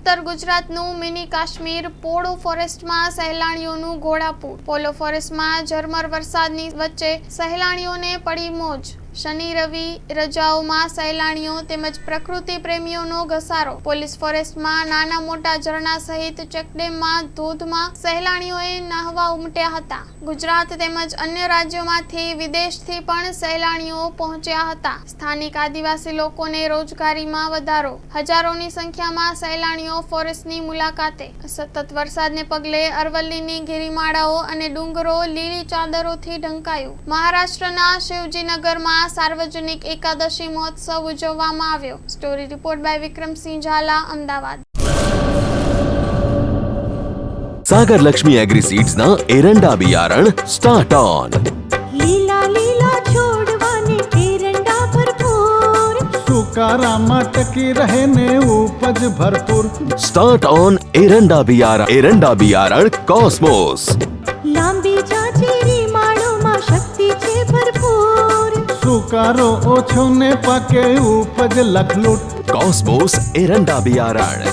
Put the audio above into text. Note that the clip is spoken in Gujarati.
ઉત્તર ગુજરાતનું મિની કાશ્મીર પોળો ફોરેસ્ટમાં સહેલાણીઓનું ઘોડાપૂર। પોલો ફોરેસ્ટમાં ઝરમર વરસાદની વચ્ચે સહેલાણીઓને પડી મોજ। શનિ રવિ રજાઓમાં સહેલાણીઓ તેમજ પ્રકૃતિ પ્રેમીઓનો ઘસારો। પોલીસ ફોરેસ્ટમાં નાના મોટા ઝરણા સહિત ચેકડેમમાં ધોધમાં સહેલાણીઓએ નહાવા ઉમટ્યા હતા। ગુજરાત તેમજ અન્ય રાજ્યોમાંથી વિદેશથી પણ સહેલાણીઓ પહોંચ્યા હતા। સ્થાનિક આદિવાસી લોકોને રોજગારીમાં વધારો। હજારોની સંખ્યામાં સહેલાણીઓ ફોરેસ્ટની મુલાકાતે। સતત વરસાદને પગલે અરવલ્લીની ગિરિમાળાઓ અને ડુંગરો લીલી ચાદરોથી ઢંકાયું। મહારાષ્ટ્રના શિવજીનગરમાં સાર્વજનિક એકાદશી મહોત્સવ ઉજવવામાં આવ્યો। Story report by Vikramsinh Zala, Ahmedabad. Sagar Lakshmi agri seeds ना एरंडा बियारण स्टार्ट ऑन। लीला लीला छोड़वाने एरंडा भरपूर, सुकारामा टकी रहे ने उपज भरपूर। स्टार्ट ऑन एरंडा बियारण कॉस्मोस। लांबी जाचेरी माळोमां शक्ति छे भरपूर, सुकारो ओछो ने पाके उपज लखलूट। कॉस्मोस एरंडा बियारण।